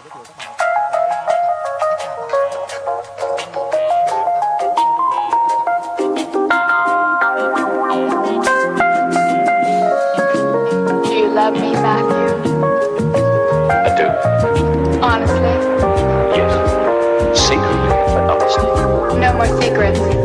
Do you love me, Matthew? I do. Honestly? Yes. Secretly, but honestly. No more secrets.